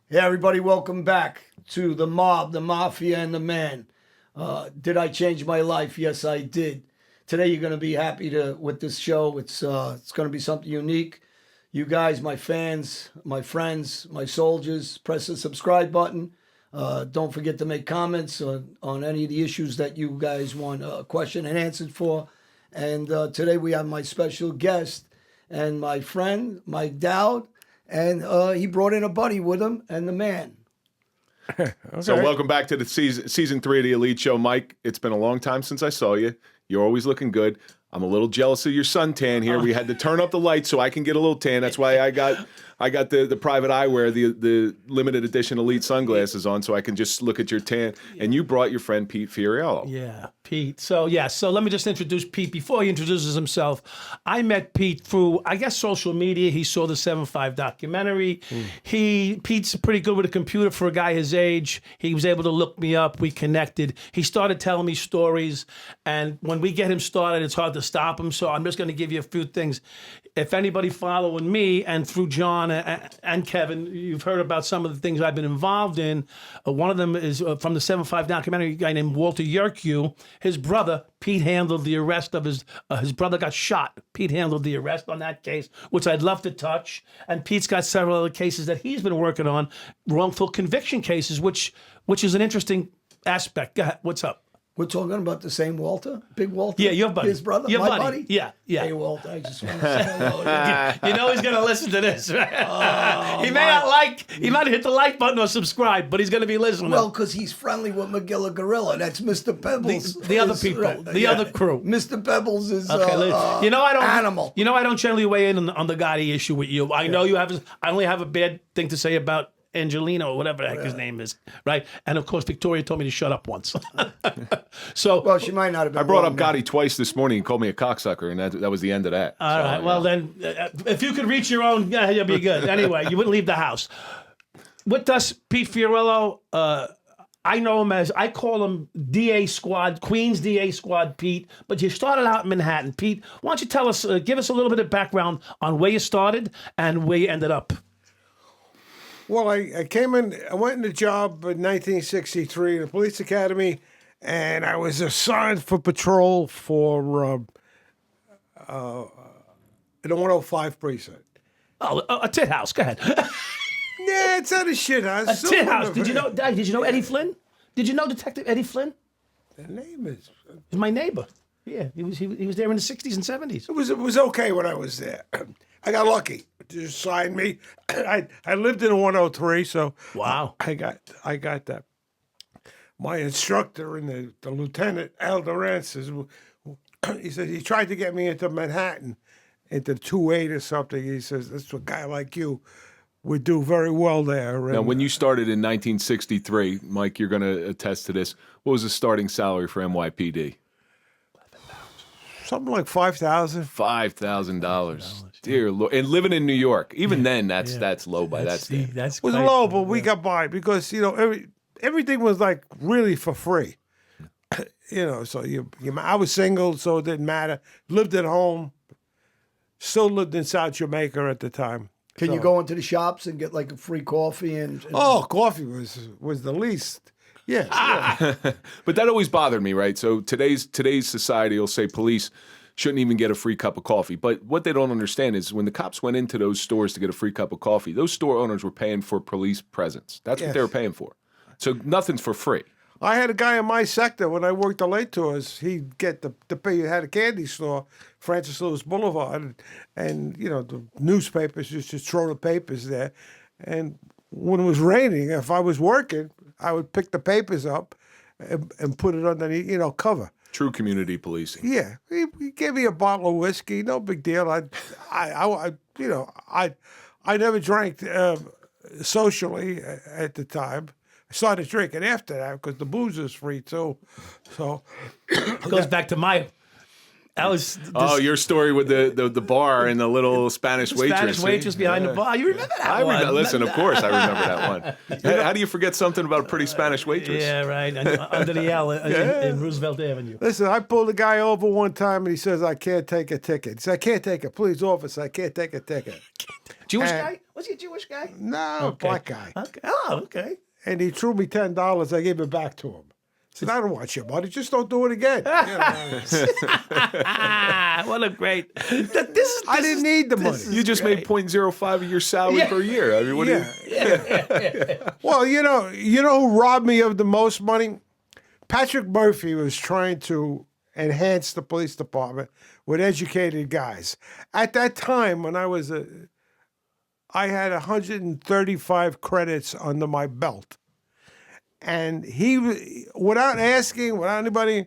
Hey, everybody, welcome back to the mob, the mafia, and the man. Did I change my life? Yes, I did. Today, you're going to be happy with this show. It's going to be something unique. You guys, my fans, my friends, my soldiers, press the subscribe button. Don't forget to make comments on any of the issues that you guys want a question and answered for. And today, we have my special guest and my friend, Mike Dowd. And he brought in a buddy with him and the man. Okay. So welcome back to the season 3 of the Elite Show, Mike. It's been a long time since I saw you. You're always looking good. I'm a little jealous of your suntan here. We had to turn up the lights so I can get a little tan. That's why I got the private eyewear, the limited edition Elite sunglasses on, so I can just look at your tan. And you brought your friend Pete Fiorillo. Yeah, Pete. So let me just introduce Pete. Before he introduces himself, I met Pete through, I guess, social media. He saw the 7-5 documentary. Pete's pretty good with a computer for a guy his age. He was able to look me up. We connected. He started telling me stories. And when we get him started, it's hard to stop him. So I'm just going to give you a few things. If anybody following me and through John and Kevin, you've heard about some of the things I've been involved in. One of them is from the 7-5 documentary, a guy named Walter Yerkew. His brother, Pete, handled the arrest of his brother got shot. Pete handled the arrest on that case, which I'd love to touch. And Pete's got several other cases that he's been working on, wrongful conviction cases, which is an interesting aspect. Go ahead. What's up? We're talking about the same Walter? Big Walter? Yeah, your buddy. His brother? Your My buddy. Yeah. Hey, Walter, I just want to say hello. You know he's going to listen to this, right? He might hit the like button or subscribe, but he's going to be listening. Well, because he's friendly with McGilla Gorilla. That's Mr. Pebbles. The other people, the other crew. Mr. Pebbles is animal. animal. You know I don't generally weigh in on the Gotti issue with you. I know you have. I only have a bad thing to say about Angelino or whatever the heck his name is, right? And of course, Victoria told me to shut up once. So, well, she might not have been. I brought up Gotti twice this morning. He called me a cocksucker, and that was the end of that. All right. Well, then, if you could reach your own, yeah, you'll be good. Anyway, you wouldn't leave the house. With us, Pete Fiorillo, I know him as, I call him DA Squad, Queens DA Squad Pete, but you started out in Manhattan. Pete, why don't you tell us, give us a little bit of background on where you started and where you ended up? Well, I went in the job in 1963 in the police academy, and I was assigned for patrol for in the 105 precinct. Oh, a tit house. Go ahead. Yeah, it's not a shit house. A tit house. Did you know Eddie Flynn? Did you know Detective Eddie Flynn? The name is. He's my neighbor. Yeah, he was there in the 60s and 70s. It was okay when I was there. I got lucky. They just signed me. I lived in a 103, so wow. I got that. My instructor and the lieutenant, Al Duran, says, he said he tried to get me into Manhattan, into 2-8 or something. He says, that's a guy like you would do very well there. Now, when you started in 1963, Mike, you're going to attest to this. What was the starting salary for NYPD? Something like $5,000. $5,000. Dear Lord. And living in New York. Even then, that's low by that standard. That's It was low, but we got by because, everything was like really for free. So I was single, so it didn't matter. Lived at home. Still lived in South Jamaica at the time. Can you go into the shops and get like a free coffee? And Oh, coffee was the least. Yeah. But that always bothered me, right? So today's society will say police shouldn't even get a free cup of coffee. But what they don't understand is when the cops went into those stores to get a free cup of coffee, those store owners were paying for police presence. That's what they were paying for. So nothing's for free. I had a guy in my sector when I worked the late tours. He'd get the pay. He had a candy store, Francis Lewis Boulevard, and the newspapers used to throw the papers there. And when it was raining, if I was working, I would pick the papers up and put it underneath, cover. True community policing. Yeah, he gave me a bottle of whiskey, no big deal. I never drank socially at the time. I started drinking after that because the booze was free too. So it goes back to my. Your story with the bar and the little Spanish waitress. Spanish waitress behind the bar. You remember that one? Listen, of course I remember that one. How do you forget something about a pretty Spanish waitress? Yeah, right. Under the L in Roosevelt Avenue. Listen, I pulled a guy over one time and he says, I can't take a ticket. He said, I can't take it. Please, officer, I can't take a ticket. Jewish And- guy? Was he a Jewish guy? No, Okay. black guy. Okay. Oh, okay. And he threw me $10. I gave it back to him. I said, I don't want your money. Just don't do it again. You know, What a great. This I didn't need the money. You just made 0.05 of your salary per year. I mean, what do you? Well, you know who robbed me of the most money? Patrick Murphy was trying to enhance the police department with educated guys. At that time, when I had 135 credits under my belt. And he, without asking, without anybody,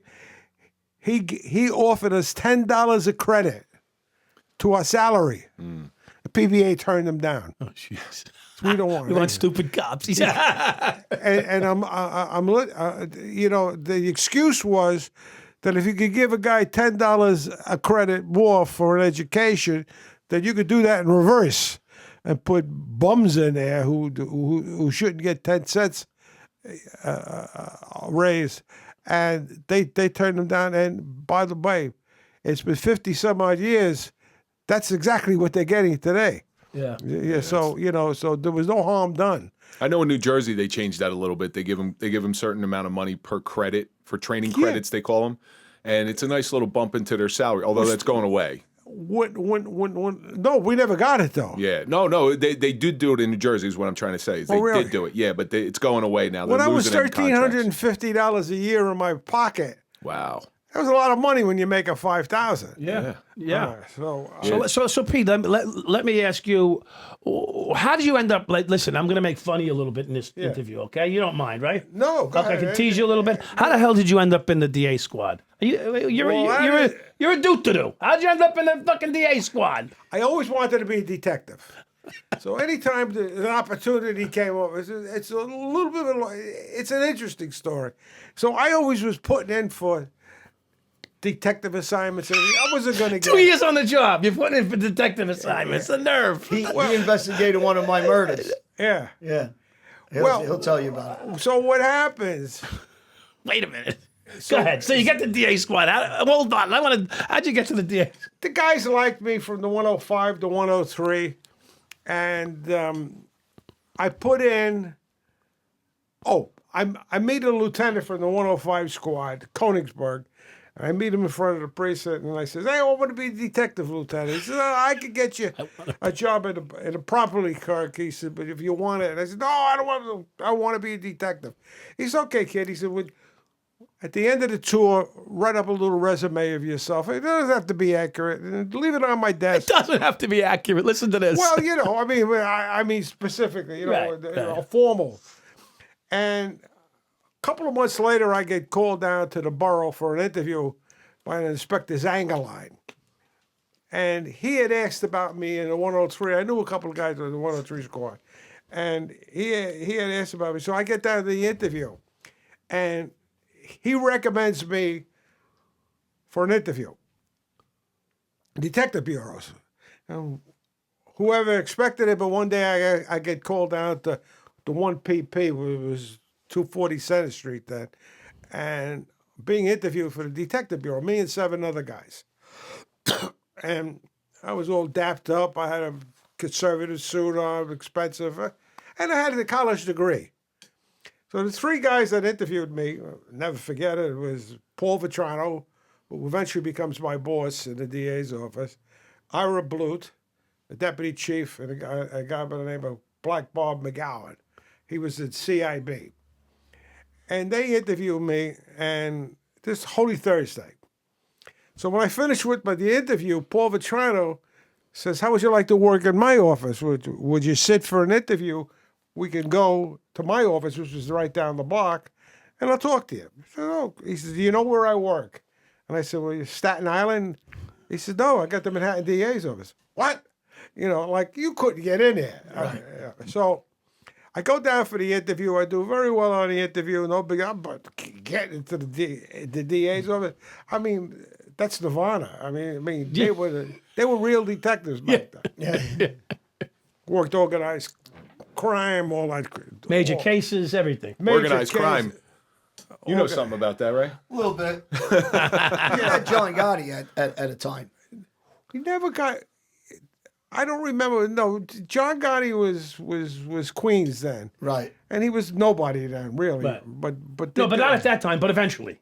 he offered us $10 a credit to our salary. The PBA turned him down. Oh, jeez. We don't want We it. want stupid cops. And the excuse was that if you could give a guy $10 a credit more for an education, then you could do that in reverse and put bums in there who shouldn't get 10 cents raise, and they turned them down. And by the way, it's been 50 some odd years. That's exactly what they're getting today. Yeah. So so there was no harm done. I know in New Jersey they changed that a little bit. They give them certain amount of money per credit for training credits, they call them, and it's a nice little bump into their salary. Although that's going away. No, we never got it though. Yeah, no, they did do it in New Jersey. Is what I'm trying to say. Is they really? did do it. Yeah, but it's going away now. When I was losing them contracts. $1,350 a year in my pocket, Wow. that was a lot of money when you make a $5,000. Yeah. So Pete, let me ask you, how did you end up? Like, listen, I'm going to make fun of you a little bit in this interview, okay? You don't mind, right? No, go Okay, I ahead. can tease you a little bit. How the hell did you end up in the DA squad? You're a do-to-do. How'd you end up in the fucking DA squad? I always wanted to be a detective. So anytime an opportunity came up, it's a little bit it's an interesting story. So I always was putting in for detective assignments. And I wasn't going to get 2 years on the job. You're putting in for detective assignments. The nerve. He investigated one of my murders. Yeah. Yeah. Well- He'll tell you about it. So what happens? Wait a minute. Go ahead. So you get the DA squad. Hold on. How'd you get to the DA? The guys liked me from the 105 to 103, and I put in. I meet a lieutenant from the 105 squad, Konigsberg. I meet him in front of the precinct, and I says, "Hey, I want to be a detective, lieutenant." He says, "I could get you a job in a property clerk." He said, "But if you want it," and I said, "No, I don't want to. I want to be a detective." He said, "Okay, kid." He said, at the end of the tour, write up a little resume of yourself. It doesn't have to be accurate. And leave it on my desk. Doesn't have to be accurate. Listen to this. Well, I mean specifically, Right. Formal. And a couple of months later, I get called down to the borough for an interview by an Inspector Zangerline. And he had asked about me in the 103. I knew a couple of guys in the 103 squad. And he had asked about me. So I get down to the interview. And he recommends me for an interview. Detective bureaus. Whoever expected it, but one day I get called down to the 1PP, which was 240 Center Street then, and being interviewed for the detective bureau, me and 7 other guys. And I was all dapped up. I had a conservative suit on, expensive, and I had a college degree. So the 3 guys that interviewed me, I'll never forget it, was Paul Vitrano, who eventually becomes my boss in the DA's office, Ira Blute, the deputy chief, and a guy by the name of Black Bob McGowan. He was at CIB. And they interviewed me, and this Holy Thursday. So when I finished with the interview, Paul Vitrano says, "How would you like to work in my office? Would you sit for an interview? We can go to my office, which is right down the block, and I'll talk to you." I said, "Oh." He says, "Do you know where I work?" And I said, "Well, you're Staten Island?" He said, "No, I got the Manhattan DA's office." What? Like you couldn't get in there. Right. So I go down for the interview. I do very well on the interview. No big, but getting into the DA's office, I mean, that's nirvana. I mean, they were real detectives back then. Worked organized crime, all that. Major cases, everything. Organized crime. You know something about that, right? A little bit. Yeah, John Gotti at a time. We never got. I don't remember. No, John Gotti was Queens then, Right. and he was nobody then, really. Right. But No, but not at that time. But eventually,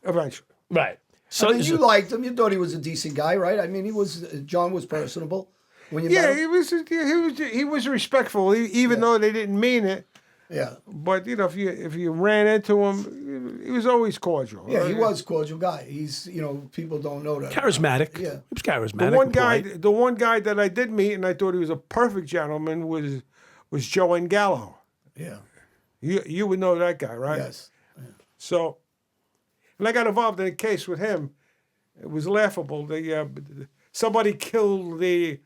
eventually. right. So I mean, you liked him. You thought he was a decent guy, right? I mean, John was personable when you met Yeah, him. he was respectful, even though they didn't mean it. Yeah. But if you ran into him, he was always cordial. Yeah, he was a cordial guy. He's, people don't know that. charismatic. Yeah. He was charismatic. The one guy that I did meet, and I thought he was a perfect gentleman, was Joe Gallo. Yeah. You would know that guy, right? Yes. So, and I got involved in a case with him. It was laughable. Somebody killed the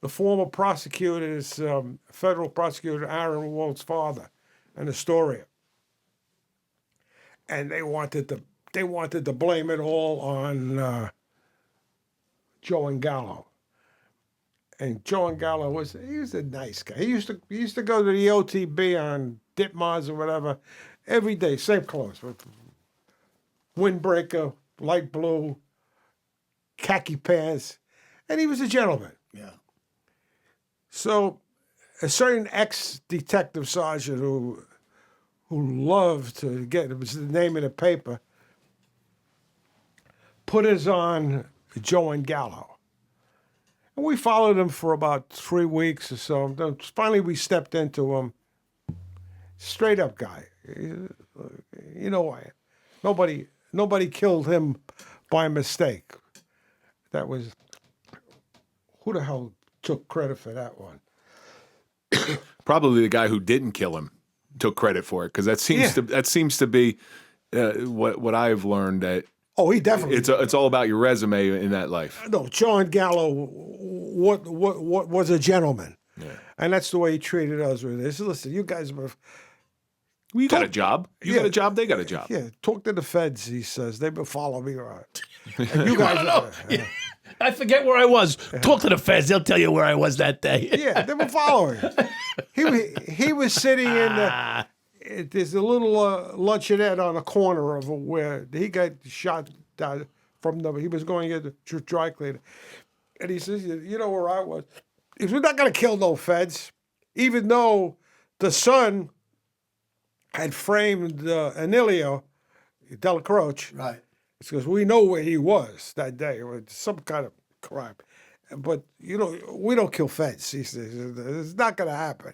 former prosecutor's federal prosecutor Aaron Walt's father in Astoria, and they wanted to blame it all on Joe Gallo. And Joe Gallo was a nice guy. He used to go to the OTB on Ditmars or whatever every day, same clothes, with windbreaker, light blue, khaki pants, and he was a gentleman. Yeah. So, a certain ex-detective sergeant who loved to get, it was the name in the paper, put us on Joe Gallo. And we followed him for about 3 weeks or so. Then finally, we stepped into him. Straight up guy. You know why? Nobody killed him by mistake. That was, who the hell took credit for that one? Probably the guy who didn't kill him took credit for it, because that seems to be what I've learned, that Oh, he definitely. it's all about your resume in that life. No, John Gallo, what was a gentleman, and that's the way he treated us with this. Listen, you guys were. You got a job. You got a job. They got a job. Yeah, talk to the feds. He says they've been following me around. And you guys, I forget where I was. Talk to the feds; they'll tell you where I was that day. yeah, they were following. He was sitting in there's a little luncheonette on the corner of where he got shot from he was going into dry cleaner, and he says, "You know where I was? If we're not going to kill no feds, even though the son had framed Emilio Della Croce, Right. it's because we know where he was that day. It was some kind of crime. But, we don't kill feds." He says, "It's not going to happen."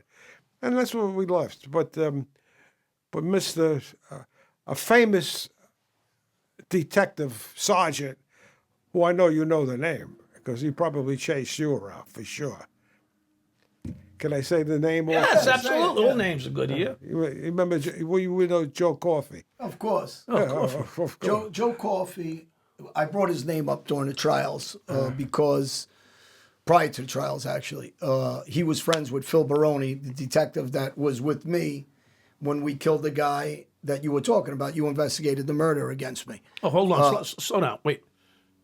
And that's what we left. But Mr. A famous detective sergeant, who I know you know the name, because he probably chased you around for sure. Can I say the name? Yes, absolutely. All names are good here. You remember, we know Joe Coffey. Of course. Of course. Joe Coffey, I brought his name up during the trials because prior to the trials, actually, he was friends with Phil Baroni, the detective that was with me when we killed the guy that you were talking about. You investigated the murder against me. Oh, hold on. Slow down. Wait.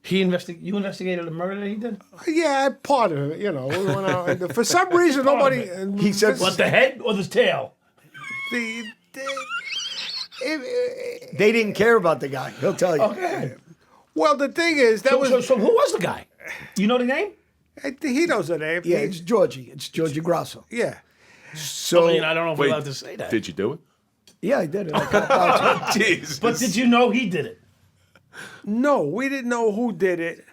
You investigated the murder that he did? Yeah, part of it, We went out, and for some reason, nobody. He said, What, the head or the tail? they didn't care about the guy. He'll tell you. Okay. Well, the thing is, So who was the guy? You know the name? he knows the name. Yeah, it's Georgie. It's Georgie Grasso. Yeah. So, I don't know if we're allowed to say that. Did you do it? yeah, I did it. I got out to it. Jeez. But did you know he did it? No, we didn't know who did it.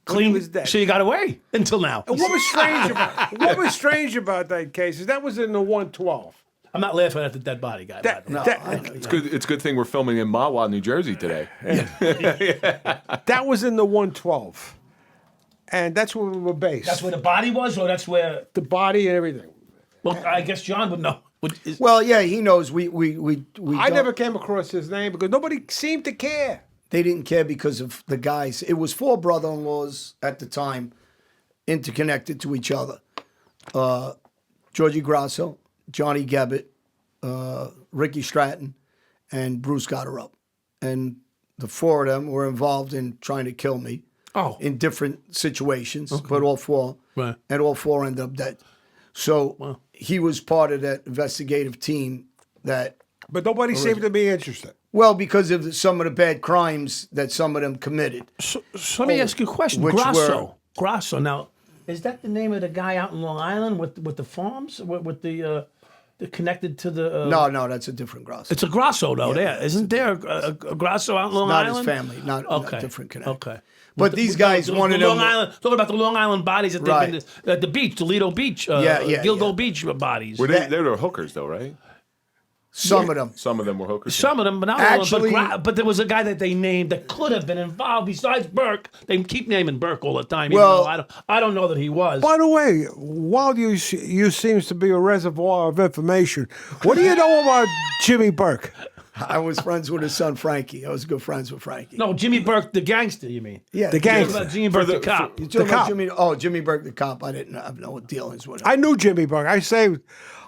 Clean. He was dead. So you got away until now. And what was strange about that case is that was in the 112. I'm not laughing at the dead body guy. by the way. No, I know, It's good. It's a good thing we're filming in Mahwah, New Jersey today. That was in the 112. And that's where we were based. That's where the body was, or that's where? the body and everything. Well, I guess John would know. Well, yeah, he knows. We I don't- never came across his name because nobody seemed to care. They didn't care because of the guys. It was 4 brother-in-laws at the time, interconnected to each other. Georgie Grasso, Johnny Gebbett, Ricky Stratton, and Bruce Gotterup. And the 4 of them were involved in trying to kill me in different situations, but all 4, Right. and all 4 ended up dead. So he was part of that investigative team that, But nobody seemed to be interested. well, because of some of the bad crimes that some of them committed. So let me ask you a question. Which Grasso. Now, Is that the name of the guy out in Long Island with the farms with the connected to the? No, that's a different Grasso. It's a Grasso though. Isn't there a Grasso out in Long Not Island? his family. Not Okay. different connection. Okay. But these guys wanted Long them. Island. Talking about the Long Island bodies that they've been at the beach, Toledo Beach, Gilgo Beach bodies. They were hookers though, right? Some of them. Some of them were hookers. Some of them, but not Actually- all of them. But there was a guy that they named that could have been involved besides Burke. They keep naming Burke all the time. Well- Even though I don't know that he was. By the way, while you seems to be a reservoir of information, what do you know about Jimmy Burke? I was friends with his son Frankie. I was good friends with Frankie. No, Jimmy Burke, the gangster. You mean? Yeah, The Talking gangster. about Jimmy Burke, the cop. You talking The about cop. Jimmy Burke, the cop. I didn't have no dealings with him. I knew Jimmy Burke.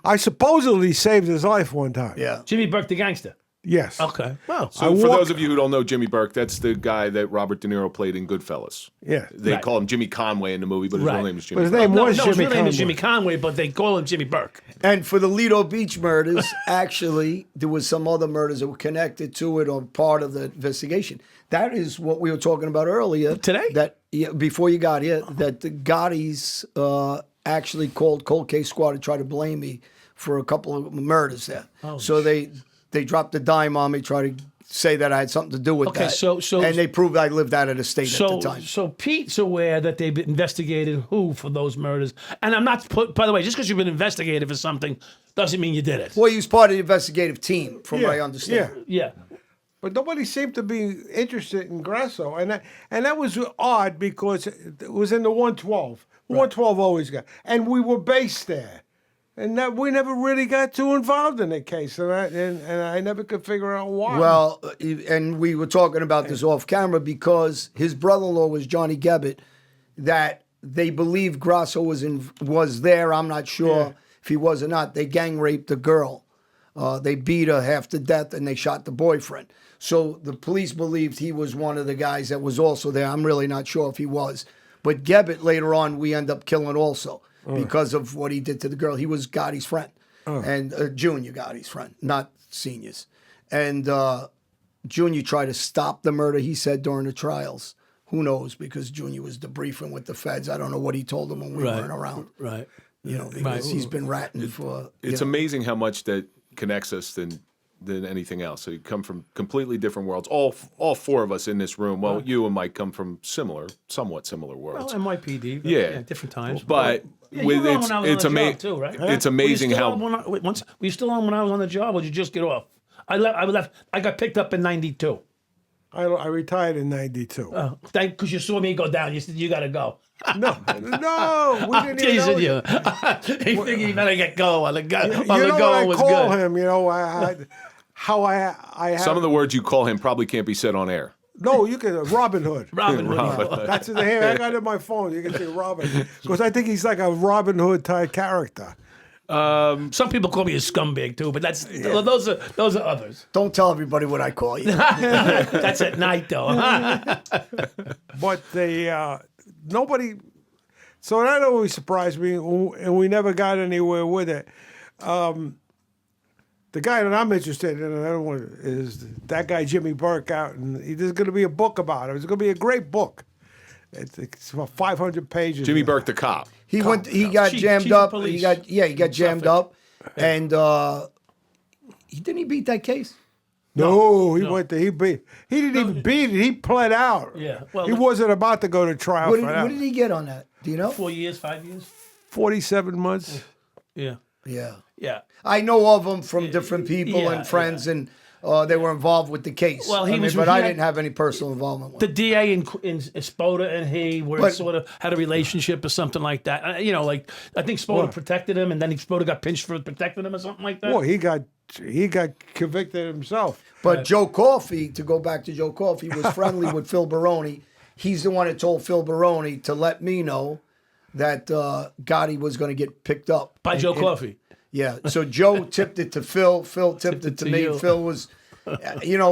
I supposedly saved his life one time. Yeah. Jimmy Burke, the gangster. Yes. Okay. Well, So for those of you who don't know Jimmy Burke, that's the guy that Robert De Niro played in Goodfellas. Yeah. They Right. call him Jimmy Conway in the movie, but his real Right. name is But Jimmy his Burke. name no, was his Jimmy real name is Conway. Jimmy Conway, but they call him Jimmy Burke. And for the Lido Beach murders, actually, there was some other murders that were connected to it or part of the investigation. That is what we were talking about earlier. Today? That before you got here, that the Gottis actually called Cold Case Squad to try to blame me for a couple of murders there. So they dropped the dime on me, tried to say that I had something to do with Okay, that. so- and they proved I lived out of the state at the time. So Pete's aware that they've investigated who for those murders, and I'm not. By the way, just because you've been investigated for something doesn't mean you did it. Well, he was part of the investigative team, from what I Yeah. understand. Yeah. But nobody seemed to be interested in Grasso, and that was odd because it was in the 112. 112 always got, and we were based there, and that we never really got too involved in the case, and I never could figure out why. Well, and we were talking about this off camera because his brother-in-law was Johnny Gebbett, that they believe Grasso was there. I'm not sure if he was or not. They gang raped the girl. They beat her half to death, and they shot the boyfriend. So the police believed he was one of the guys that was also there. I'm really not sure if he was. But Gebbett, later on, we end up killing also because of what he did to the girl. He was Gotti's friend, and Junior Gotti's friend, not Senior's. And Junior tried to stop the murder, he said, during the trials. Who knows? Because Junior was debriefing with the feds. I don't know what he told them when we weren't around. Right. You know, because he's been ratting for. It's you know. amazing how much that connects us than anything else. So you come from completely different worlds. All four of us in this room. Well, you and Mike come from somewhat similar worlds. Well, NYPD. But Yeah. different times. But Yeah, you with were on it's when I was on it's the job amazing too, right? It's amazing were you still how on were you still on when I was on the job, or did you just get off? I left. I got picked up in '92. I retired in '92. Because you saw me go down. You said you got to go. No, we didn't even know. Teasing you. He figured you better get going while the You going know what I was call good. him? You know, I have, some of the words you call him probably can't be said on air. No, you can Robin Hood. Robin Hood. Robin. That's in the hand. I got it on my phone. You can say Robin because I think he's like a Robin Hood type character. Some people call me a scumbag too, but those are others. Don't tell everybody what I call you. That's at night though. But nobody. So that always surprised me, and we never got anywhere with it. The guy that I'm interested in, and I don't want is that guy Jimmy Burke out, and there's going to be a book about him. It's going to be a great book. It's about 500 pages. Jimmy Burke, the cop. He went. He got Chief jammed of up. police. He got jammed up, and he didn't he beat that case. No, went to he didn't even beat it. He pled out. Yeah, well, he wasn't about to go to trial What for did, that. what did he get on that? Do you know? 4 years, 5 years. 47 months. Yeah, Yeah, yeah. I know of him from different people yeah, and friends, and they were involved with the case. Well, he was- but he I had- didn't have any personal involvement with The it. DA in Spoda and he were But- sort of had a relationship or something like that. You know, like I think Spoda protected him, and then Spoda got pinched for protecting him or something like that. Well, he got convicted himself. But Joe Coffey, to go back to Joe Coffey, was friendly with Phil Baroni. He's the one that told Phil Baroni to let me know that Gotti was going to get picked up. By Joe Coffey. Yeah. So Joe tipped it to Phil. Phil tipped it to me. you. Phil was,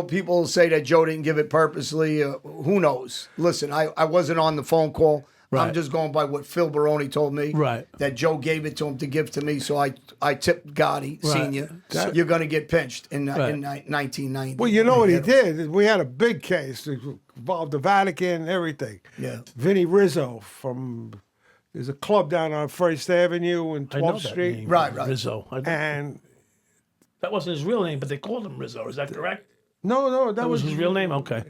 people say that Joe didn't give it purposely. Who knows? Listen, I wasn't on the phone call. Right. I'm just going by what Phil Baroni told me. Right. That Joe gave it to him to give to me. So I tipped Gotti, Right. Senior. You're going to get pinched in 1990. Well, you know what he did? We had a big case that involved the Vatican and everything. Yeah. Vinny Rizzo from There's a club down on First Avenue and I know 12th that Street. name, Right, right. Rizzo. And That wasn't his real name, but they called him Rizzo. Is that correct? no, that That was his real name? Okay.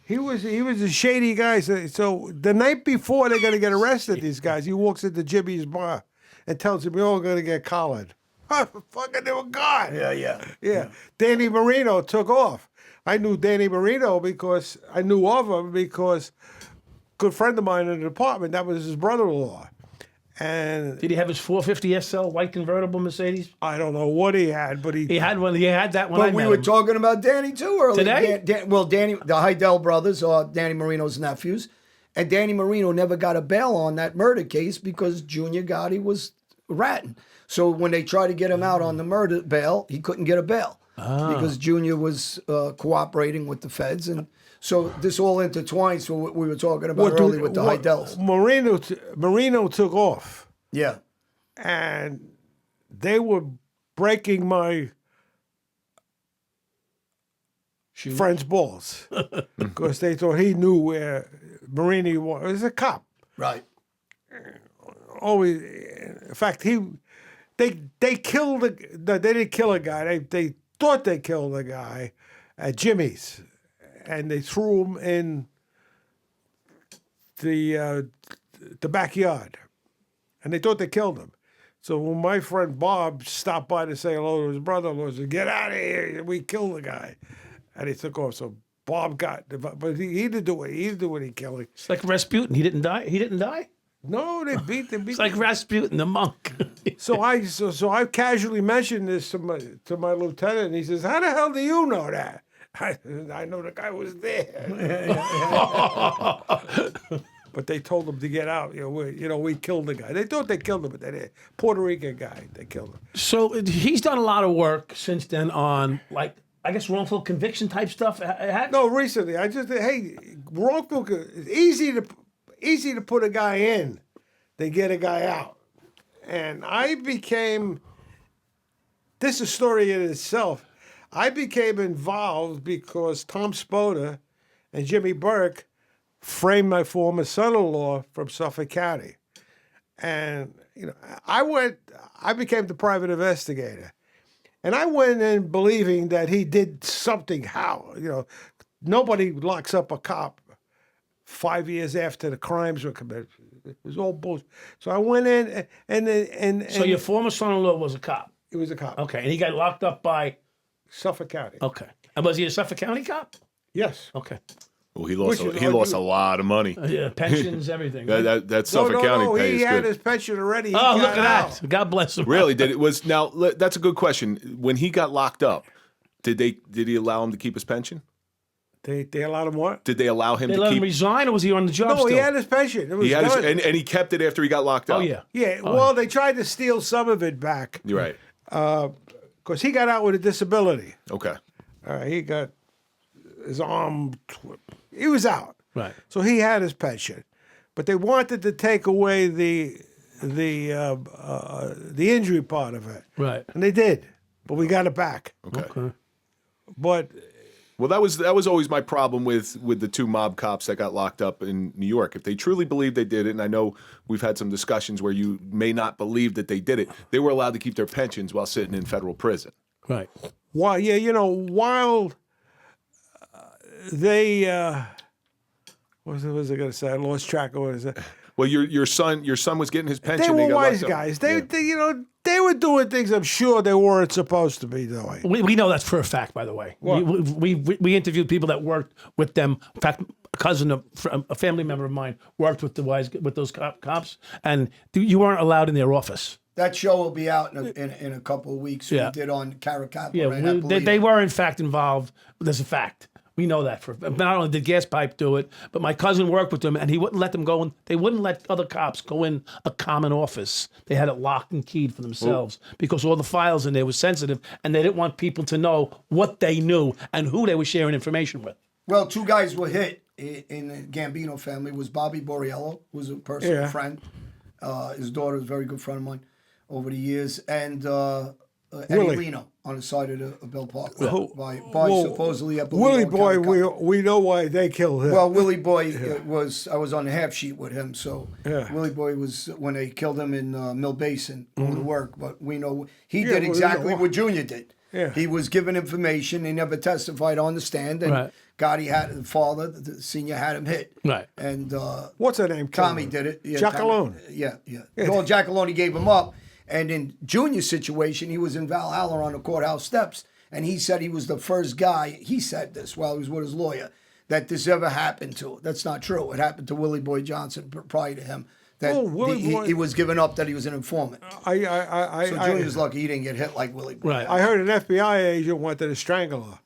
He was a shady guy. So the night before they're gonna get arrested, these guys, he walks into Jimmy's bar and tells them, "You're all gonna get collared." Fucking, they were gone. Yeah. Danny Marino took off. I knew Danny Marino because I knew of him because a good friend of mine in the department, that was his brother-in-law. And Did he have his 450 SL white convertible Mercedes? I don't know what he had, but He had one. He had that one. But we were talking about Danny too earlier. Today? Danny, the Heidel brothers are Danny Marino's nephews, and Danny Marino never got a bail on that murder case because Junior Gotti was ratting. So when they tried to get him out on the murder bail, he couldn't get a bail because Junior was cooperating with the feds, and so this all intertwines with what we were talking about earlier with the Heidels. Marino took off. Yeah. And they were breaking my friend's balls because they thought he knew where Marini was. He was a cop. Right. Always, in fact, they killed they didn't kill a guy. They thought they killed a guy at Jimmy's, and they threw him in the backyard, and they thought they killed him. So when my friend Bob stopped by to say hello to his brother-in-law, he said, "Get out of here! We killed the guy," and he took off. So Bob got, but he didn't do it. He didn't do any killing. It's like Rasputin. He didn't die. He didn't die. No, they beat them. It's like Rasputin, the monk. So I casually mentioned this to my lieutenant, and he says, "How the hell do you know that?" I know the guy was there. But they told him to get out. We killed the guy. They thought they killed him, but they didn't. Puerto Rican guy, they killed him. So he's done a lot of work since then on, like, I guess wrongful conviction type stuff. No, recently wrongful. It's easy to put a guy in than get a guy out. And I became. This is a story in itself. I became involved because Tom Spoda and Jimmy Burke framed my former son-in-law from Suffolk County. And, I became the private investigator. And I went in believing that he did something. How? Nobody locks up a cop 5 years after the crimes were committed. It was all bullshit. So I went in and So your former son-in-law was a cop? He was a cop. Okay, and he got locked up by? Suffolk County. Okay. And was he a Suffolk County cop? Yes. Okay. Well, he lost a lot of money. Yeah, pensions, everything. Right? That Suffolk County No, pay he is had good. his pension already. He Oh, got look at out. that. God bless him. Really? That's a good question. When he got locked up, did he allow him to keep his pension? They allowed him what? Did they allow him They to let keep? him resign, or was he on the job No, still? he had his pension. It was He had done. and he kept it after he got locked up. Oh, yeah. Yeah, well, they tried to steal some of it back You're right. because he got out with a disability. Okay. He got his arm. He was out. Right. So he had his pension, but they wanted to take away the injury part of it, Right. and they did. But we got it back. Okay. But Well, that was always my problem with the two mob cops that got locked up in New York. If they truly believed they did it, and I know we've had some discussions where you may not believe that they did it, they were allowed to keep their pensions while sitting in federal prison. Right. while they what was I going to say? I lost track of what is it. Well, your son was getting his They pension. were got wise locked up. guys. They Yeah. they were doing things I'm sure they weren't supposed to be doing. We know that's for a fact, by the way. We interviewed people that worked with them. In fact, a family member of mine worked with those cops, and you weren't allowed in their office. That show will be out in a couple of weeks. Yeah. We did on Caracappa, Yeah, right? I believe. they were in fact involved. There's a fact. We know that not only did Gas Pipe do it, but my cousin worked with them, and he wouldn't let them go in. They wouldn't let other cops go in a common office. They had it locked and keyed for themselves because all the files in there were sensitive, and they didn't want people to know what they knew and who they were sharing information with. Well, two guys were hit in the Gambino family. Was Bobby Borriello, who was a personal friend. His daughter was a very good friend of mine over the years, and Eddie Willie. Leno on the side of the Bill Park. Who- By Well, supposedly at the Willie Leno Boy, County we know why they killed him. Well, Willie Boy I was on the half sheet with him, so Yeah. Willie Boy was when they killed him in Mill Basin going to work. But we know he Yeah, did well, exactly you know, what Junior did. Yeah. He was given information. He never testified on the stand, and Right. Gotti had the father, the senior, had him hit. Right. And What's her name? Tommy did it. Yeah, Giacalone. Tommy- yeah. Well, Giacalone gave him up. And in Junior's situation, he was in Valhalla on the courthouse steps, and he said he was the first guy, he said this while he was with his lawyer, that this ever happened to. That's not true. It happened to Willie Boy Johnson prior to him. That Willie Boy- he was given up that he was an informant. So Junior's lucky he didn't get hit like Willie Boy. Right. I heard an FBI agent wanted to strangle her.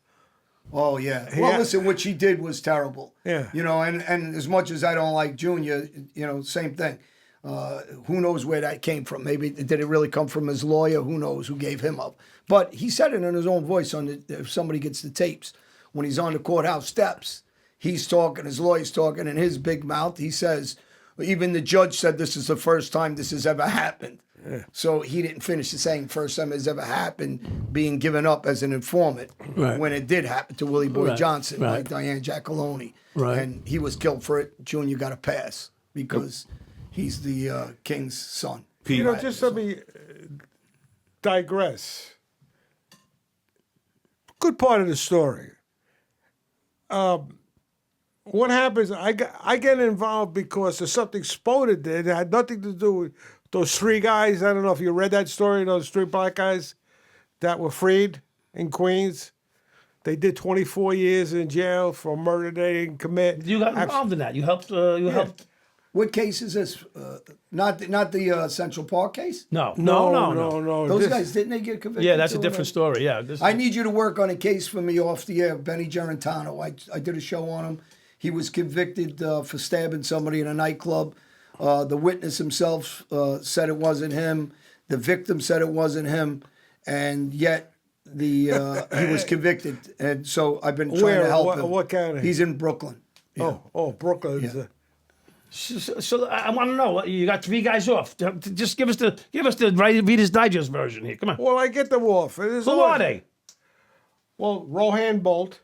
Oh yeah. Well, listen, what she did was terrible. Yeah. You know, and as much as I don't like Junior, you know, same thing. Who knows where that came from? Maybe did it really come from his lawyer? Who knows who gave him up? But he said it in his own voice. If somebody gets the tapes, when he's on the courthouse steps, he's talking. His lawyer's talking in his big mouth. He says, even the judge said this is the first time this has ever happened. Yeah. So he didn't finish the saying first time it's ever happened, being given up as an informant when it did happen to Willie Boy Johnson, like Diane Giacalone. Right. And he was killed for it. Junior got a pass because he's the king's son. You know, just let me digress. Good part of the story. What happens? I get involved because there's something Spoda did. It had nothing to do with those three guys. I don't know if you read that story. Those three black guys that were freed in Queens. They did 24 years in jail for murder they didn't commit. You got involved in that. You helped. Helped. What case is this? Not the Central Park case? No. Those guys, didn't they get convicted? Yeah, that's a too? different story. Yeah. I need you to work on a case for me off the air. Benny Gerentano. I did a show on him. He was convicted for stabbing somebody in a nightclub. The witness himself said it wasn't him. The victim said it wasn't him. And yet he was convicted. And so I've been trying to help him. What county? He's in Brooklyn. Yeah. Oh, Brooklyn. Yeah. So I want to know. You got three guys off. Just give us the Reader's Digest version here. Come on. Well, I get them off. Who are they? Well, Rohan Bolt,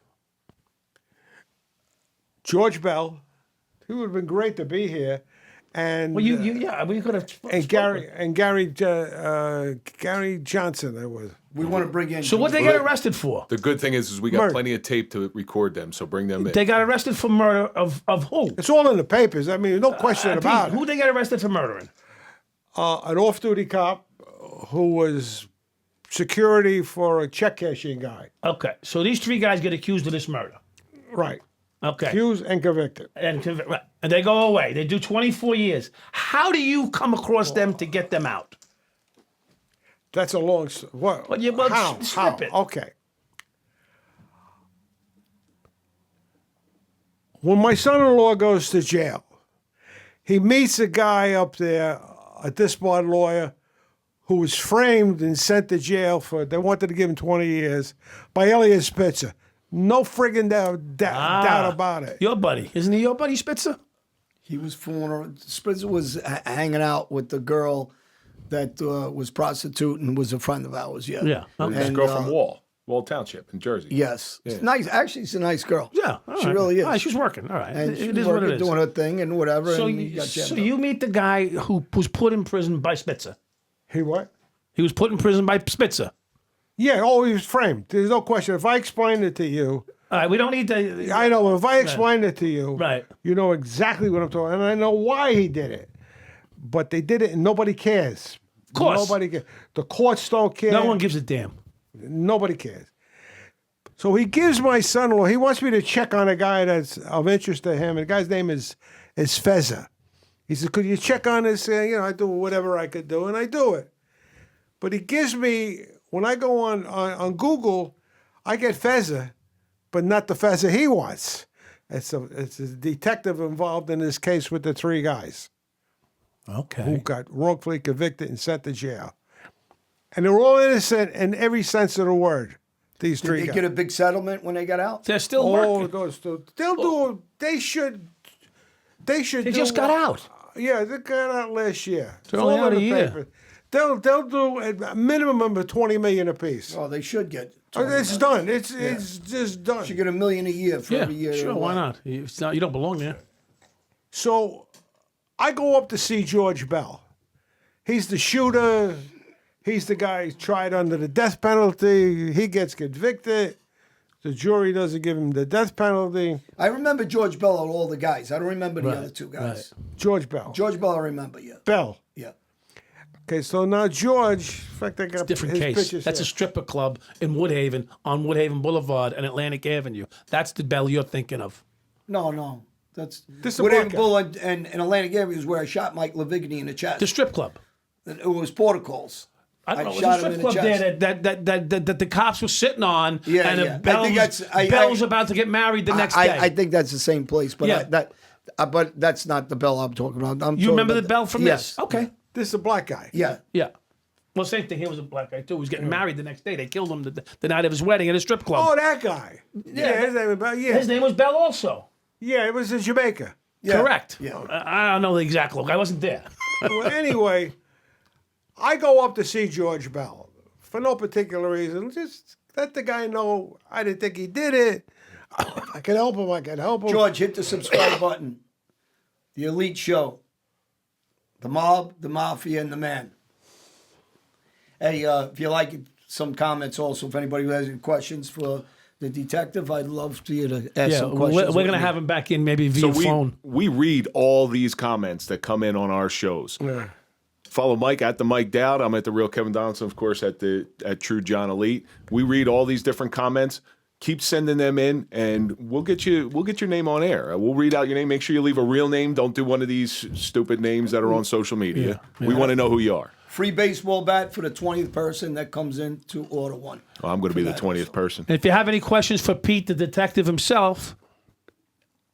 George Bell. He would have been great to be here, and Well, we could have. and Gary Johnson. That was. We want to bring in. So what they get arrested for? The good thing is we got Murder. plenty of tape to record them, so bring them in. They got arrested for murder of who? It's all in the papers. I mean, no question about Who it. they get arrested for murdering? An off-duty cop who was security for a check cashing guy. Okay, so these three guys get accused of this murder. Right. Okay. Accused and convicted. And they go away. They do 24 years. How do you come across them to get them out? That's a long story. What? Well, yeah, well, How? snip it. Okay. When my son-in-law goes to jail, he meets a guy up there, a disbarred lawyer, who was framed and sent to jail they wanted to give him 20 years, by Elliot Spitzer. No friggin' doubt about it. Your buddy. Isn't he your buddy, Spitzer? He was fooling around. Spitzer was hanging out with the girl that was prostituting and was a friend of ours. Yeah. Yeah. Okay. This girl from Wall Township in Jersey. Yes. It's nice. Actually, she's a nice girl. Yeah. She really is. All right, she's working. All right. And she it was is what it working, is. doing her thing and whatever. So, and he got jammed up. you meet the guy who was put in prison by Spitzer. He what? He was put in prison by Spitzer. Yeah, he was framed. There's no question. If I explain it to you, All right, we don't need to. I know. If I explain it to you, Right. you know exactly what I'm talking about. And I know why he did it. But they did it and nobody cares. Of course. Nobody cares. The courts don't care. No one gives a damn. Nobody cares. So he gives my son-in-law, he wants me to check on a guy that's of interest to him. And the guy's name is Feza. He said, could you check on this? I do whatever I could do, and I do it. But he gives me, when I go on Google, I get Feza, but not the Feza he wants. It's a detective involved in this case with the three guys who Okay. got wrongfully convicted and sent to jail. And they're all innocent in every sense of the word, these Did three they guys. get a big settlement when they got out? They're still Oh, working. they'll do. They should. They They just got out. Yeah, they got out last year. They're It's only all out in a the year. paper. they'll do a minimum of $20 million apiece. Oh, they should get. It's done. It's just done. Should get $1 million a year for Yeah, every year. sure. Why not? It's not? You don't belong there. So I go up to see George Bell. He's the shooter. He's the guy tried under the death penalty. He gets convicted. The jury doesn't give him the death penalty. I remember George Bell and all the guys. I don't remember the other two guys. George Bell. George Bell, I remember. Yeah. Bell. Yeah. Okay, so now George, in fact, I got Different his case. pictures That's a here. stripper club in Woodhaven on Woodhaven Boulevard and Atlantic Avenue. That's the Bell you're thinking of. No. That's This is a Woodhaven black guy. Boulevard and Atlantic Avenue is where I shot Mike Lavigny in the chest. The strip club. It was protocols. I don't know. It shot was a him strip in club the chest. there that the cops were sitting on. Yeah, and yeah. I think that's- Bell's about to get married the next day. I think that's the same place, but Yeah. but that's not the Bell I'm talking about. You remember the Bell from yes. this? Okay. This is a black guy. Yeah. Yeah. Well, same thing. He was a black guy too. He was getting married the next day. They killed him the night of his wedding at a strip club. Oh, that guy. Yeah, his name was Bell. Yeah, His name was Bell also. yeah, it was in Jamaica. Yeah. Correct. Yeah. I don't know the exact look. I wasn't there. Well, anyway, I go up to see George Bell for no particular reason. Just let the guy know I didn't think he did it. I can help him. I can help him. George, hit the subscribe button. The Elite Show. The Mob, the Mafia, and the Man. Hey, if you like it, some comments also. If anybody has any questions for the detective, I'd love for you to ask Yeah, some we're questions. going to with me. have him back in maybe via So phone. we read all these comments that come in on our shows. Yeah. Follow Mike at the Mike Dowd. I'm at the Real Kevin Donaldson, of course, at True John Elite. We read all these different comments. Keep sending them in, and we'll get your name on air. We'll read out your name. Make sure you leave a real name. Don't do one of these stupid names that are on social media. We want to know who you are. Free baseball bat for the 20th person that comes in to order one. Well, I'm going to be the 20th person. And if you have any questions for Pete, the detective himself,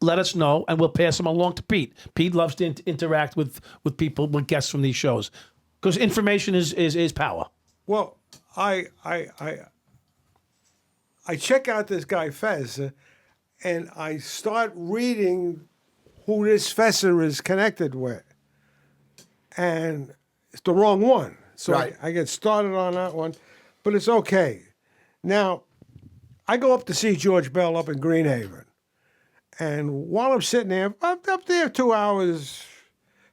let us know, and we'll pass them along to Pete. Pete loves to interact with people, with guests from these shows, because information is power. Well, I check out this guy Fez, and I start reading who this Fesser is connected with, and it's the wrong one. So Right. I get started on that one, but it's okay. Now, I go up to see George Bell up in Greenhaven, and while I'm sitting there, I'm up there 2 hours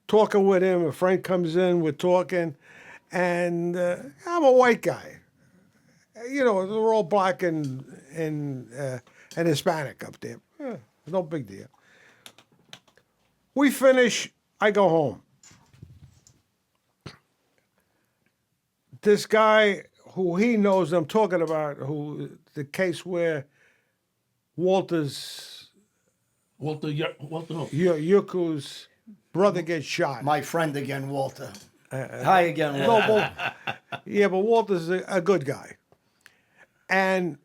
talking with him. A friend comes in, we're talking, and I'm a white guy. You know, they're all black and Hispanic up there. No big deal. We finish, I go home. This guy who he knows I'm talking about, who the case where Walter who? Yuku's brother gets shot. My friend again, Walter. Hi again, No, Walter. but Walter's a good guy. And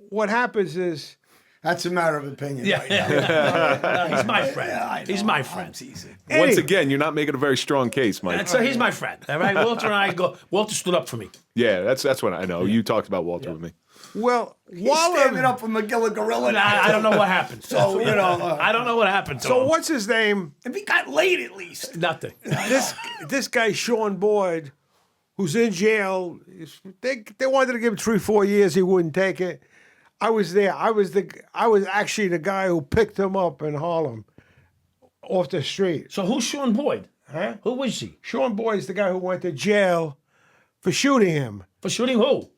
what happens is, That's a matter of opinion. Yeah. Right now. He's my friend. Yeah, I know. He's my I'm friend. teasing. Once again, you're not making a very strong case, Mike. So he's my friend. All right, Walter and I go. Walter stood up for me. Yeah, that's what I know. You talked about Walter with me. well, He's while standing I'm, up for McGilla Gorilla. I don't know what happened. So, you know, I don't know what happened to so him. what's his name? if he got laid at least. Nothing. This guy Sean Boyd, who's in jail. They wanted to give him 3-4 years. He wouldn't take it. I was there. I was actually the guy who picked him up in Harlem, off the street. So who's Sean Boyd? Huh? Who was he? Sean Boyd's the guy who went to jail for shooting him. For shooting who?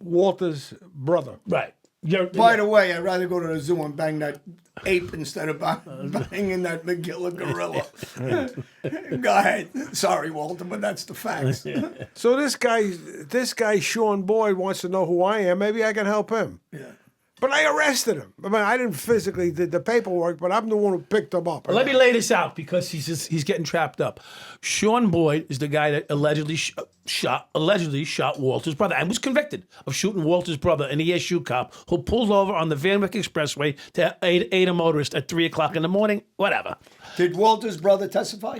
Walter's brother. Right. By the way, I'd rather go to the zoo and bang that ape instead of banging that McGilla Gorilla. Go ahead. Sorry, Walter, but that's the facts. So this guy Sean Boyd wants to know who I am. Maybe I can help him. Yeah. But I arrested him. I mean, I didn't physically did the paperwork, but I'm the one who picked him up. Let me lay this out because he's getting trapped up. Sean Boyd is the guy that allegedly shot Walter's brother and was convicted of shooting Walter's brother, an ESU cop who pulled over on the Van Wyck Expressway to aid a motorist at 3:00 in the morning. Whatever. Did Walter's brother testify?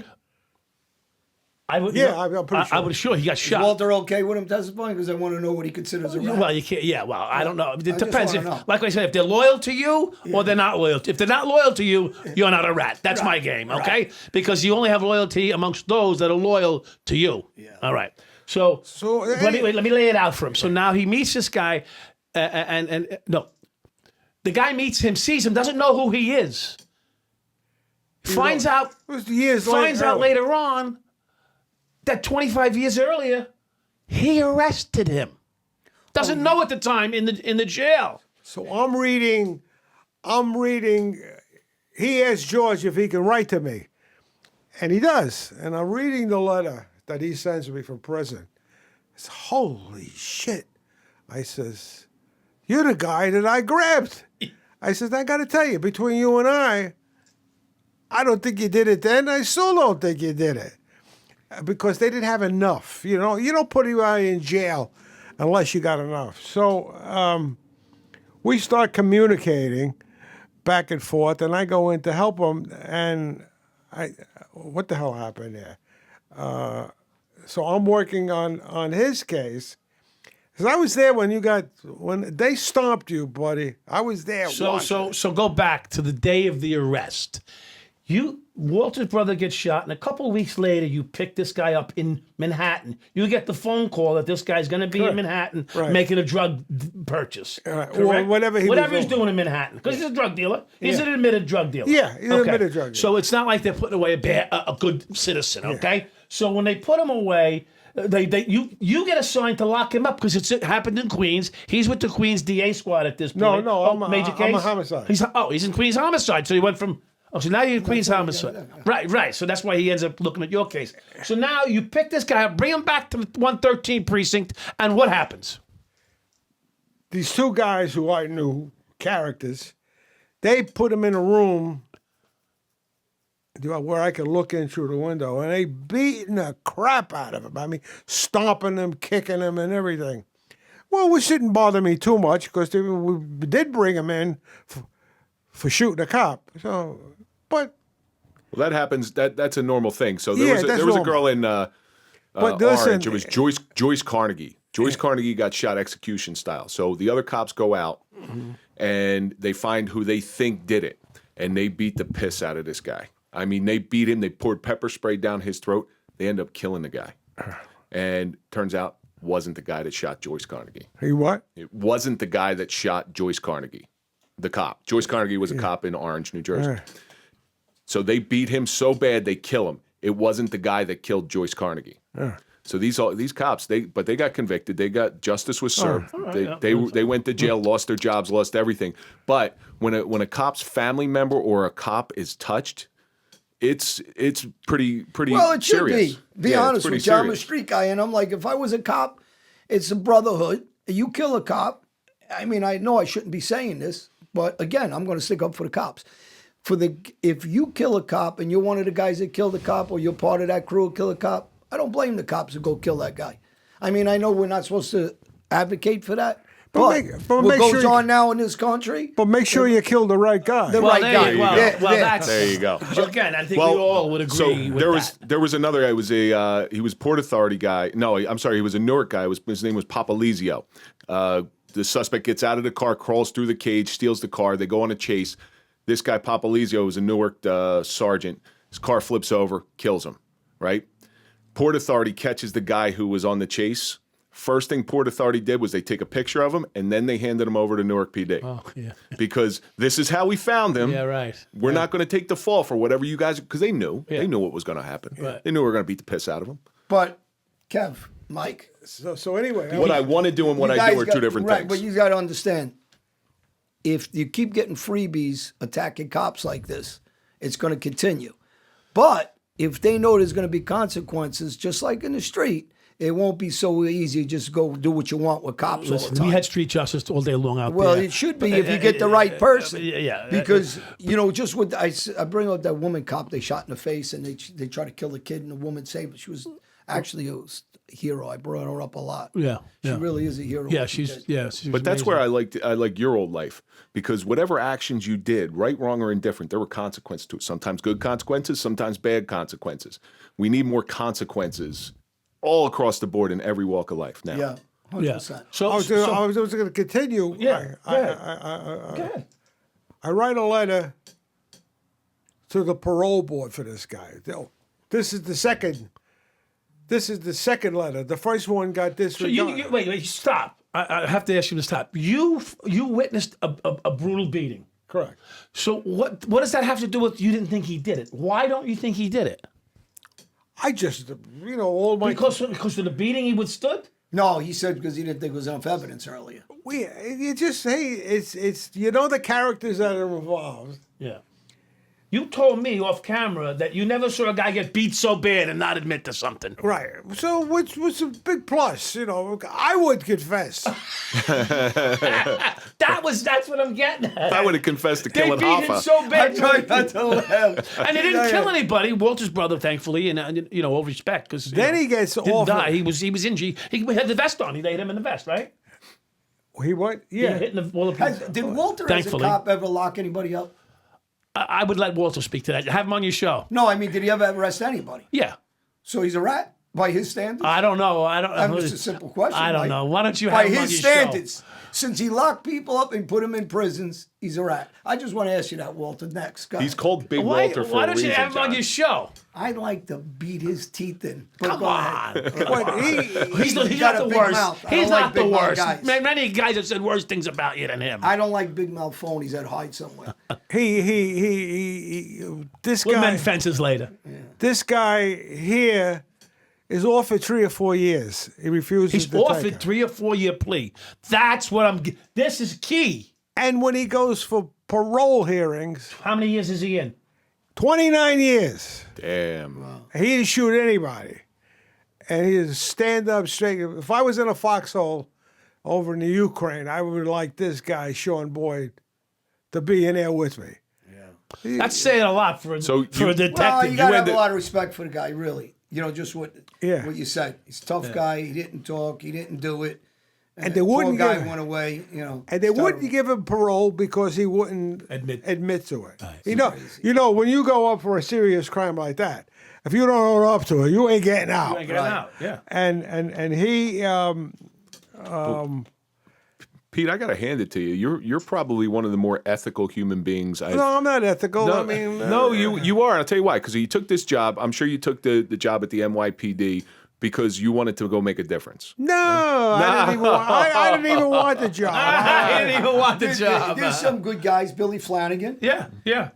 I would, Yeah, I'm pretty sure. I would sure he got Is shot. Walter okay with him testifying? Because I want to know what he considers a rat. Well, you can't. Yeah, well, I don't know. It just depends. wanna If, know. like I said, if they're loyal to you or they're not loyal. If they're not loyal to you, you're not a rat. That's my game, okay? Because you only have loyalty amongst those that are loyal to you. Yeah. All right. So let me lay it out for him. So now he meets this guy, and no, the guy meets him, sees him, doesn't know who he is. Finds out later on that 25 years earlier, he arrested him. Doesn't know at the time in the jail. So I'm reading. He asked George if he can write to me, and he does. And I'm reading the letter that he sends me from prison. It's holy shit. I says, "You're the guy that I grabbed." I says, "I got to tell you, between you and I don't think you did it then. I still don't think you did it." Because they didn't have enough. You know, you don't put anybody in jail unless you got enough. So we start communicating back and forth, and I go in to help him. And what the hell happened there? So I'm working on his case. Because I was there when they stomped you, buddy. I was there. So go back to the day of the arrest. Walter's brother gets shot, and a couple of weeks later, you pick this guy up in Manhattan. You get the phone call that this guy's going to be in Manhattan making a drug purchase. Or whatever he's doing in Manhattan. Because he's a drug dealer. He's an admitted drug dealer. Yeah, he's an admitted drug dealer. So it's not like they're putting away a good citizen, okay? So when they put him away, you get assigned to lock him up because it happened in Queens. He's with the Queens DA squad at this point. No, major case? I'm a homicide. He's in Queens Homicide. So he went from... Oh, so now you're in Queens Homicide. Right. So that's why he ends up looking at your case. So now you pick this guy up, bring him back to the 113 precinct, and what happens? These two guys who I knew, characters, they put him in a room where I could look in through the window, and they beating the crap out of him. I mean, stomping him, kicking him, and everything. Well, which didn't bother me too much because we did bring him in for shooting a cop. So, but well, that happens. That's a normal thing. So Yeah, there was a normal. girl in But listen- Orange. It was Joyce Carnegie. Joyce Carnegie got shot execution style. So the other cops go out and they find who they think did it, and they beat the piss out of this guy. I mean, they beat him. They poured pepper spray down his throat. They end up killing the guy, and turns out wasn't the guy that shot Joyce Carnegie. he what? It wasn't the guy that shot Joyce Carnegie, the cop. Joyce Carnegie was a cop in Orange, New Jersey. So they beat him so bad they kill him. It wasn't the guy that killed Joyce Carnegie. So these cops, they got convicted. They got justice was served. They went to jail, lost their jobs, lost everything. But when a cop's family member or a cop is touched, it's pretty Well, it should serious. be. Be honest with you. I'm a street guy, and I'm like, if I was a cop, it's a brotherhood. You kill a cop. I mean, I know I shouldn't be saying this, but again, I'm going to stick up for the cops. If you kill a cop and you're one of the guys that killed the cop, or you're part of that crew who kill a cop, I don't blame the cops who go kill that guy. I mean, I know we're not supposed to advocate for that. But what make goes sure on now in this country? But make sure you kill the right guy. The right guy. That's There you go. Again, I think we all would agree So with there was another guy. He was Port Authority guy. No, I'm sorry. He was a Newark guy. His name was Papalizio. The suspect gets out of the car, crawls through the cage, steals the car. They go on a chase. This guy Papalizio was a Newark sergeant. His car flips over, kills him. Right. Port Authority catches the guy who was on the chase. First thing Port Authority did was they take a picture of him, and then they handed him over to Newark PD. Oh, yeah. Because this is how we found him. Yeah, right. We're not going to take the fall for whatever you guys, because they knew. Yeah. They knew what was going to happen. Right. They knew we were going to beat the piss out of him. But, Kev, Mike. So anyway, What I want to do and what I do are two different right, things. But you got to understand, if you keep getting freebies attacking cops like this, it's going to continue. But if they know there's going to be consequences, just like in the street, it won't be so easy to just go do what you want with cops all the time. We had street justice all day long out Well, there. it should be if you get the right person. Yeah. Because, just with, I bring up that woman cop they shot in the face, and they tried to kill the kid, and the woman saved her. She was actually a hero. I brought her up a lot. Yeah. She really is a hero. Yeah, what she she's did. But that's where I like your old life, because whatever actions you did, right, wrong, or indifferent, there were consequences to it. Sometimes good consequences, sometimes bad consequences. We need more consequences all across the board in every walk of life now. Yeah, 100%. So, I was going to continue. Yeah, go ahead. Go ahead. I write a letter to the parole board for this guy. This is the second. This is the second letter. The first one got So disregarded. wait, stop. I have to ask you to stop. You witnessed a brutal beating. Correct. So what does that have to do with you didn't think he did it? Why don't you think he did it? I just, all my Because of the beating he withstood? No, he said because he didn't think there was enough evidence earlier. you just hey, it's the characters that are involved. Yeah. You told me off camera that you never saw a guy get beat so bad and not admit to something. Right. So what's a big plus? I would confess. That's what I'm getting at. I would have confessed to They killing beat him Hoffa. so bad. Not to laugh. And they didn't kill anybody. Walter's brother, thankfully, and all respect, because Then he gets didn't offered. die. He was injured. He had the vest on. He laid him in the vest, right? He what? He Yeah. hitting the wall. Did Walter, as a Thankfully. cop, ever lock anybody up? I would let Walter speak to that. Have him on your show. No, I mean, did he ever arrest anybody? Yeah. So he's a rat by his standards? I don't know. That's just a simple question. I don't Mike. know. Why don't you By have him on his your standards, since he locked people up and put them in prisons, he's a rat. I just want to ask you that, Walter. Next, go He's ahead. called Big show? Why Walter for don't a you reason, have him on John. your show? I'd like to beat his teeth in. But Come go on. ahead. What, He's got not a the big worst. mouth. I He's don't like not the big mouth worst. guys. Many guys have said worse things about you than him. I don't like big mouth phonies that hide somewhere. This We'll guy. mend fences later. This guy here is offered 3 or 4 years. He refuses He's to take offered it. 3 or 4 year plea. That's what this is key. And when he goes for parole hearings, How many years is he in? 29 years. Damn. He didn't shoot anybody. And he is stand up straight. If I was in a foxhole over in the Ukraine, I would like this guy, Sean Boyd, to be in there with me. That's saying a lot for a detective. Well, you got to have ended- a lot of respect for the guy, really. Just what you said. He's a tough guy. He didn't talk. He didn't do it. And they wouldn't poor guy give- went away. And they it's wouldn't terrible. give him parole because he wouldn't Admit. to it. When you go up for a serious crime like that, if you don't own up to it, you ain't getting out. Get him out. Yeah. And he Pete, I gotta hand it to you. You're probably one of the more ethical human beings I've. no, I'm not ethical. No, I mean, no, you are. And I'll tell you why. Because you took this job. I'm sure you took the job at the NYPD because you wanted to go make a difference. No, I didn't even want the job. I didn't even want the There's some good guys. Billy Flanagan, Yeah.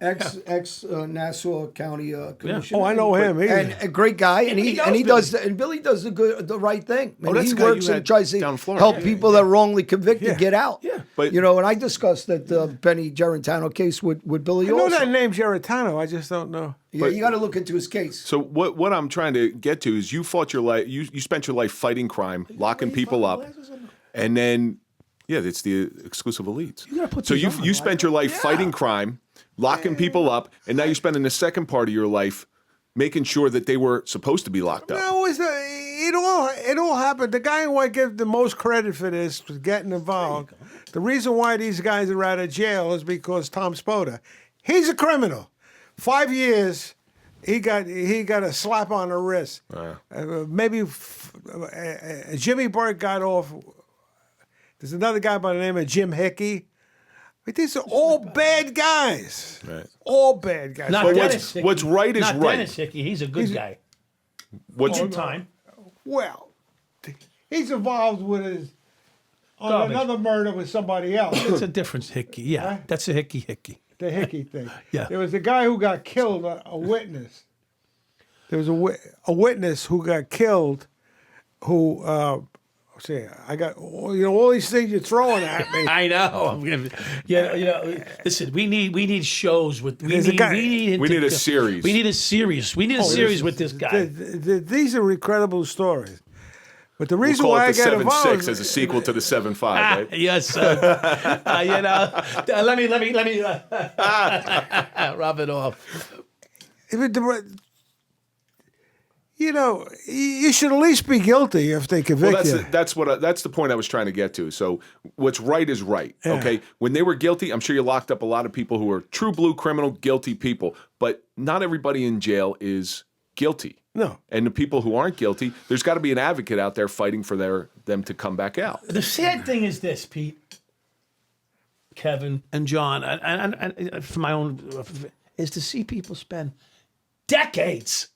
ex Nassau County commissioner. Oh, I know him. And a great guy, and He knows he Billy. does and Billy does the right thing. And that's he the guy you works and had tries to down in Florida. help people that are wrongly convicted get out. Yeah. But- and I discussed that Benny Gerentano case with Billy I know also. that name Geritano. I just don't know. Yeah, you got to look into his case. So what I'm trying to get to is you fought your life. You spent your life fighting crime, locking people up, and then it's the exclusive elites. So you spent your life fighting crime, locking people up, and now you're spending the second part of your life making sure that they were supposed to be locked up. No, it all happened. The guy who I give the most credit for this was getting involved. The reason why these guys are out of jail is because Tom Spoda, he's a criminal. 5 years, he got a slap on the wrist. Jimmy Burke got off. There's another guy by the name of Jim Hickey. But these are all bad guys. Right. All bad guys. Not But Dennis Hickey. what's right is Not right. Dennis Hickey. He's a good guy. What's In time. Well, he's involved with Garbage. another murder with somebody else. It's a different Hickey. Yeah. Huh? That's a Hickey. The Hickey thing. Yeah. There was a guy who got killed, a witness. There was a witness who got killed who, I got, all these things you're throwing at me. I know. Listen, we need shows with we There's a need, guy- We need a series. We need a series. We need a series with this guy. These are incredible stories. But the We'll reason call why it the I got involved 7-6 as a sequel to the 7-5, Ah, right? yes, sir. Let me rub it off. you should at least be guilty if they convict you. That's the point I was trying to get to. So what's right is right. Okay, when they were guilty, I'm sure you locked up a lot of people who are true blue criminal, guilty people. But not everybody in jail is guilty. No. And the people who aren't guilty, there's got to be an advocate out there fighting for them to come back out. The sad thing is this, Pete, Kevin, and John, and for my own, is to see people spend decades.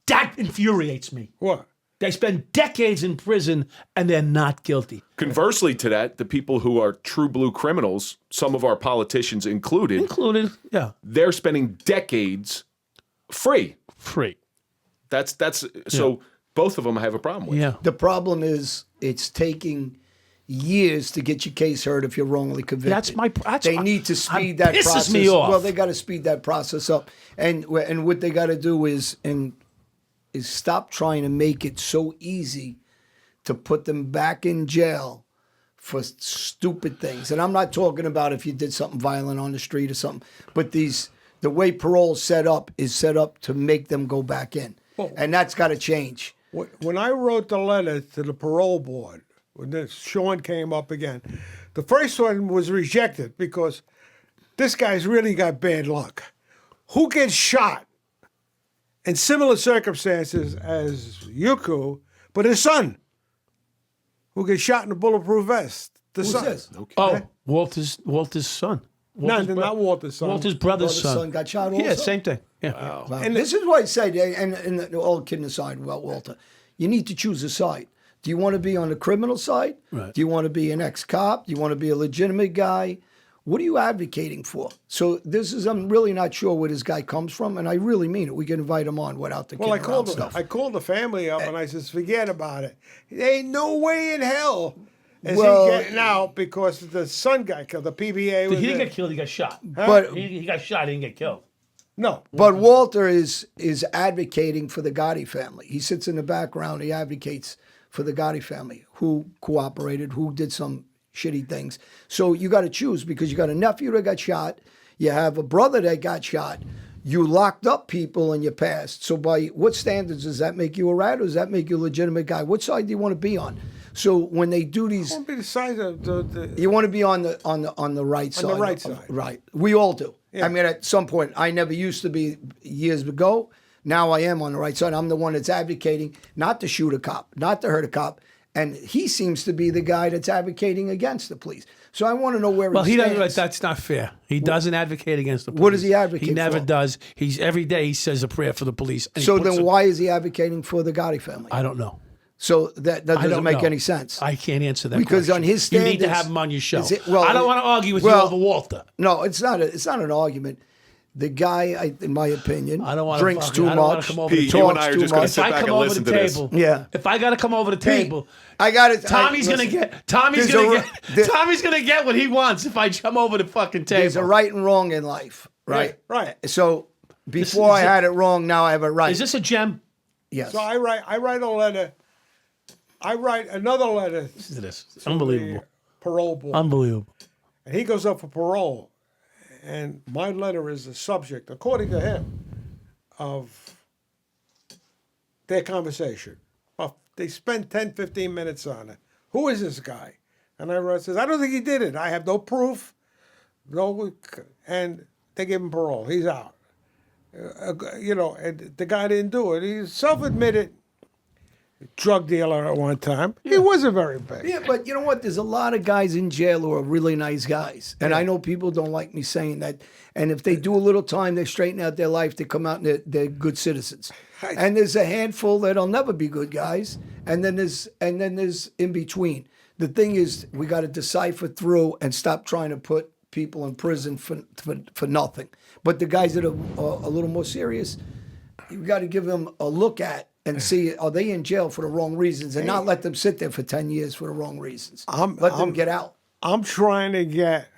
That infuriates me. What? They spend decades in prison and they're not guilty. Conversely to that, the people who are true blue criminals, some of our politicians included, Yeah. they're spending decades free. That's so both of them have a problem with. Yeah. The problem is it's taking years to get your case heard if you're wrongly convicted. They need to speed that pisses process. me off. Well, they got to speed that process up, and what they got to do is stop trying to make it so easy to put them back in jail for stupid things. And I'm not talking about if you did something violent on the street or something, but the way parole is set up to make them go back in, and that's got to change. When I wrote the letter to the parole board, when Sean came up again, the first one was rejected because this guy's really got bad luck. Who gets shot in similar circumstances as Yuku, but his son, who gets shot in a bulletproof vest? The son. This? Okay. Oh, Walter's son. Not Walter's son. Walter's brother's son got shot also? Yeah, same thing. Yeah. Wow. And this is why I said, and all kidding aside about Walter, you need to choose a side. Do you want to be on the criminal side? Right. Do you want to be an ex-cop? Do you want to be a legitimate guy? What are you advocating for? So I'm really not sure where this guy comes from, and I really mean it. We can invite him on without the Well, stuff. I called the family up and I said, forget about it. There ain't no way in hell is he getting out because the son got killed. The PBA was He didn't there. get killed, he got shot. But He got shot, he didn't get killed. No. But Walter is advocating for the Gotti family. He sits in the background. He advocates for the Gotti family, who cooperated, who did some shitty things. So you got to choose, because you got a nephew that got shot. You have a brother that got shot. You locked up people in your past. So by what standards does that make you a rat, or does that make you a legitimate guy? What side do you want to be on? So when they do these, I want to be the side of the you want to be on the right side. the right side. Right. We all do. Yeah. I mean, at some point, I never used to be years ago. Now I am on the right side. I'm the one that's advocating not to shoot a cop, not to hurt a cop. And he seems to be the guy that's advocating against the police. So I want to know where he stands. Doesn't. That's not fair. He doesn't advocate against the police. What does he advocate He never for? does. Every day he says a prayer for the police. And So then why is he advocating for the Gotti family? I don't know. So that I doesn't don't make know. any sense. I can't answer that Because question. on his you need to standards- have him on your show. well, I don't want to argue with you over Walter. No, it's not an argument. The guy, in my opinion, I don't want drinks to too I don't wanna much, come over Pete, the you table. and I are talks just too going to much. sit If I back come and over listen the to this. table, Yeah. If I got to come over the table, I got it. Tommy's gonna get what he wants if I come over the fucking table. There's a right and wrong in life, right? Right. So before I had it wrong, now I have it right. Is this a gem? Yes. So I write a letter. I write another letter Listen to this. It's to unbelievable. the parole board. Unbelievable. And he goes up for parole. And my letter is the subject, according to him, of their conversation. Well, they spend 10, 15 minutes on it. Who is this guy? And I wrote, says, I don't think he did it. I have no proof. And they give him parole. He's out. And the guy didn't do it. He's self-admitted drug dealer at one time. He wasn't very big. Yeah, but you know what? There's a lot of guys in jail who are really nice guys. And I know people don't like me saying that. And if they do a little time, they straighten out their life, they come out and they're good citizens. And there's a handful that'll never be good guys. And then there's in between. The thing is, we got to decipher through and stop trying to put people in prison for nothing. But the guys that are a little more serious, you got to give them a look at and see, are they in jail for the wrong reasons, and not let them sit there for 10 years for the wrong reasons. Let them get out. I'm trying to get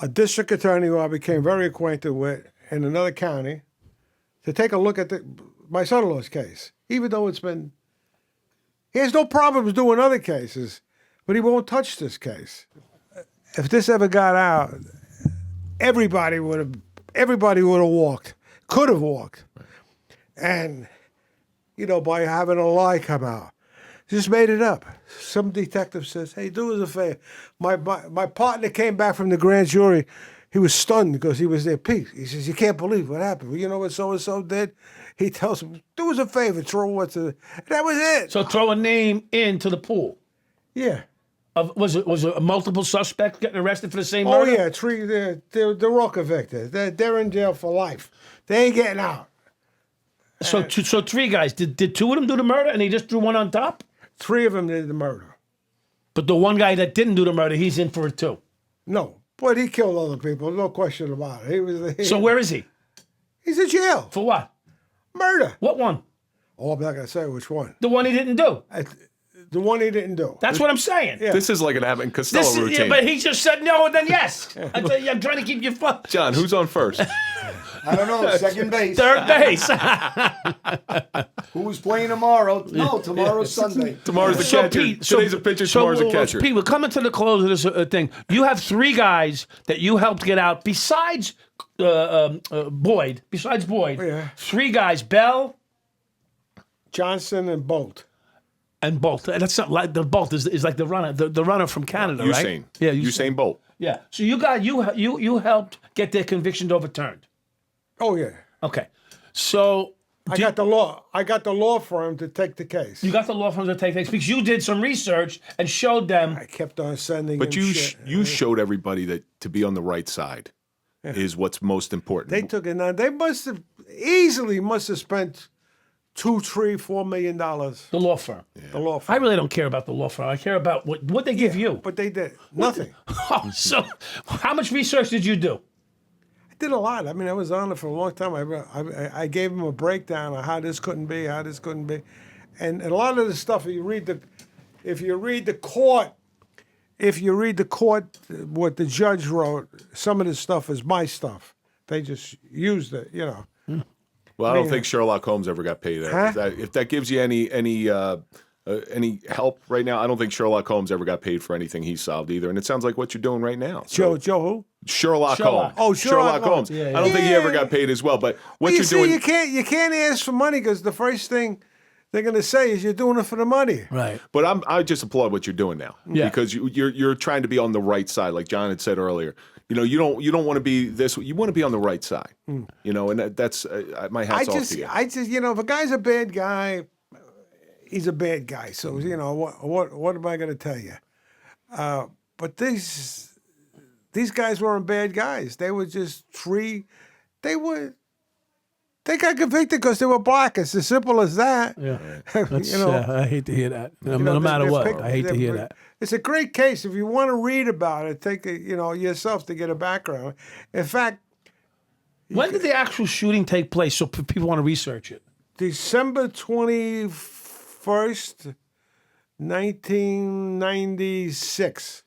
a district attorney who I became very acquainted with in another county to take a look at my son-in-law's case, even though he has no problems doing other cases, but he won't touch this case. If this ever got out, everybody would have walked, could have walked. And by having a lie come out. Just made it up. Some detective says, "Hey, do us a favor." My partner came back from the grand jury. He was stunned because he was there. Pete, he says, "You can't believe what happened. Well, you know what so-and-so did?" He tells him, "Do us a favor, throw what's a..." That was it. So throw a name into the pool. Yeah. Was it a multiple suspects getting arrested for the same Oh, murder? yeah. They're all convicted. They're in jail for life. They ain't getting out. So 3 guys. Did 2 of them do the murder and he just threw one on top? 3 of them did the murder. But the one guy that didn't do the murder, he's in for it too. No. But he killed other people. No question about it. So where is he? He's in jail. For what? Murder. What one? Oh, I'm not going to say which one. The one he didn't do. The one he didn't do. That's what I'm saying. Yeah. This is like an Abbott and Costello routine. Yeah, but he just said no and then yes. I'm trying to keep you fun. John, who's on first? I don't know. Second base. Third base. Who's playing tomorrow? No, tomorrow's Sunday. Tomorrow's the So, catcher. Pete, Today's a pitcher, tomorrow's a catcher. Pete, we're coming to the close of this thing. You have 3 guys that you helped get out besides Boyd. Besides Boyd, Yeah. 3 guys: Bell Johnson and Bolt. and Bolt. That's not like the Bolt is like the runner from Canada, right? Usain. Yeah, Usain Bolt. Yeah. So you helped get their convictions overturned. Oh, yeah. Okay. So I got the law firm to take the case. you got the law firms to take things because you did some research and showed them. I kept on sending But him you shit. you showed everybody that to be on the right side is what's most important. They took it. Now, they must have spent $2, $3, $4 million. The law firm. The law firm. I really don't care about the law firm. I care about what they give you. But they did nothing. Oh, so how much research did you do? I did a lot. I mean, I was on it for a long time. I gave him a breakdown of how this couldn't be, and a lot of the stuff. If you read the court, what the judge wrote, some of the stuff is my stuff. They just used it, Well, I don't think Sherlock Holmes ever got paid. If that gives you any help right now, I don't think Sherlock Holmes ever got paid for anything he solved either. And it sounds like what you're doing right now. So, Joe who? Sherlock Holmes. Oh, Sherlock Holmes. Holmes. I don't think he ever got paid as well. But what you're doing, you can't ask for money because the first thing they're going to say is you're doing it for the money. Right. but I just applaud what you're doing now because you're trying to be on the right side, like John had said earlier. You don't want to be this. You want to be on the right side. And that's my hat's off to you. If a guy's a bad guy, he's a bad guy. So what am I going to tell you? But these guys weren't bad guys. They were just 3. They got convicted because they were black. It's as simple as that. Yeah. I hate to hear that. No matter what, I hate to hear that. It's a great case. If you want to read about it, take it, yourself to get a background. In fact, When did the actual shooting take place? So people want to research it. December 21st, 1996.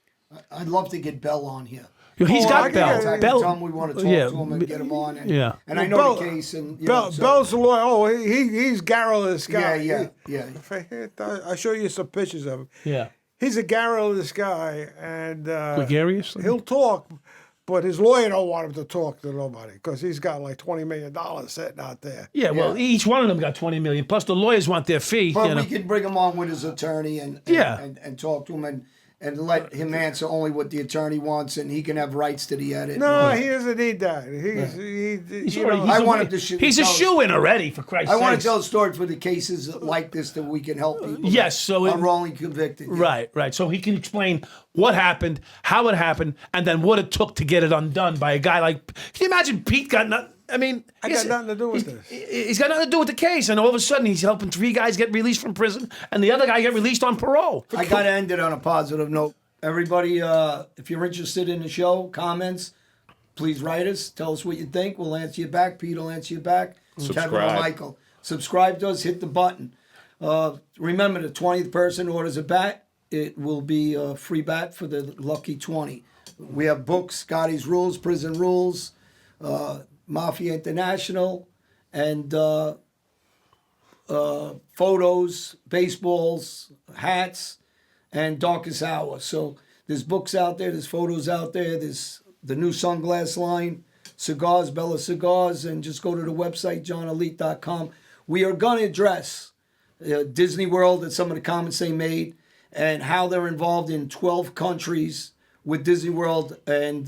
I'd love to get Bell on here. He's got Bell. Tell Bell. him we want to talk to him and get him on. And, and I know Bell- the case. And Bell's the lawyer. Oh, he's garrulous guy. Yeah. I'll show you some pictures of him. Yeah. He's a garrulous guy, and Gregarious? he'll talk, but his lawyer don't want him to talk to nobody because he's got like $20 million sitting out there. Yeah, well, each one of them got $20 million. Plus, the lawyers want their fee. But we could bring him on with his attorney and talk to him and let him answer only what the attorney wants, and he can have rights to the edit. No, he doesn't need that. I want him to shoot. He's a shoe-in already, for Christ's sake. I want to tell a story for the cases like this that we can help people. Yes, so I'm wrongly convicted. Yeah. Right. So he can explain what happened, how it happened, and then what it took to get it undone by a guy like. Can you imagine Pete got nothing? I mean, I got nothing to do with this. He's got nothing to do with the case, and all of a sudden he's helping 3 guys get released from prison, and the other guy get released on parole. I got to end it on a positive note. Everybody, if you're interested in the show, comments, please write us. Tell us what you think. We'll answer you back. Pete will answer you back. Kevin or Michael. Subscribe to us. Hit the button. Remember, the 20th person orders a bat. It will be a free bat for the lucky 20. We have books, Scotty's Rules, Prison Rules, Mafia International, and photos, baseballs, hats, and Darkest Hour. So there's books out there, there's photos out there, there's the new sunglass line, cigars, Bella Cigars, and just go to the website, johnelite.com. We are going to address Disney World, and some of the comments they made, and how they're involved in 12 countries with Disney World, and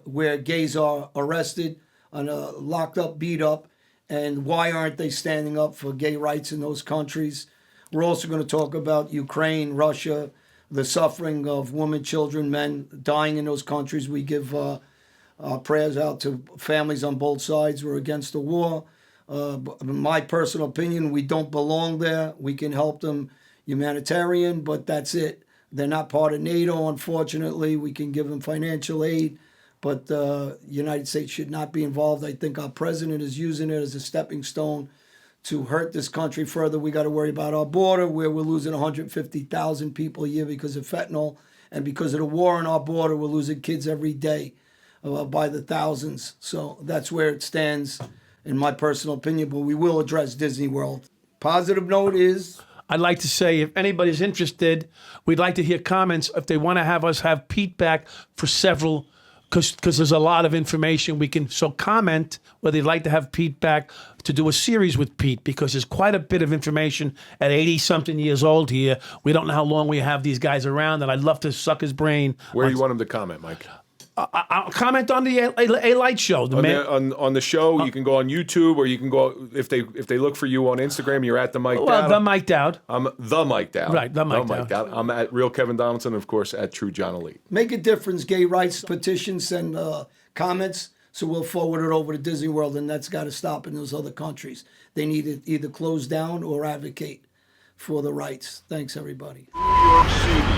where gays are arrested and locked up, beat up, and why aren't they standing up for gay rights in those countries. We're also going to talk about Ukraine, Russia, the suffering of women, children, men dying in those countries. We give prayers out to families on both sides. We're against the war. In my personal opinion, we don't belong there. We can help them humanitarian, but that's it. They're not part of NATO, unfortunately. We can give them financial aid, but the United States should not be involved. I think our president is using it as a stepping stone to hurt this country further. We got to worry about our border, where we're losing 150,000 people a year because of fentanyl, and because of the war on our border, we're losing kids every day by the thousands. So that's where it stands, in my personal opinion. But we will address Disney World. Positive note is, I'd like to say, if anybody's interested, we'd like to hear comments if they want to have us have Pete back for several, because there's a lot of information we can. So comment whether you'd like to have Pete back to do a series with Pete, because there's quite a bit of information at 80-something years old here. We don't know how long we have these guys around, and I'd love to suck his brain. Where do you want him to comment, Mike? I'll comment on the A Light show. On the show, you can go on YouTube, or you can go, if they look for you on Instagram, you're at the Mike Dowd. Well, the Mike Dowd. I'm the Mike Dowd. Right, the Mike Dowd. I'm at Real Kevin Donaldson, of course, at True John Elite. make a difference. Gay rights petitions, send comments, so we'll forward it over to Disney World, and that's got to stop in those other countries. They need to either close down or advocate for the rights. Thanks, everybody. New York City.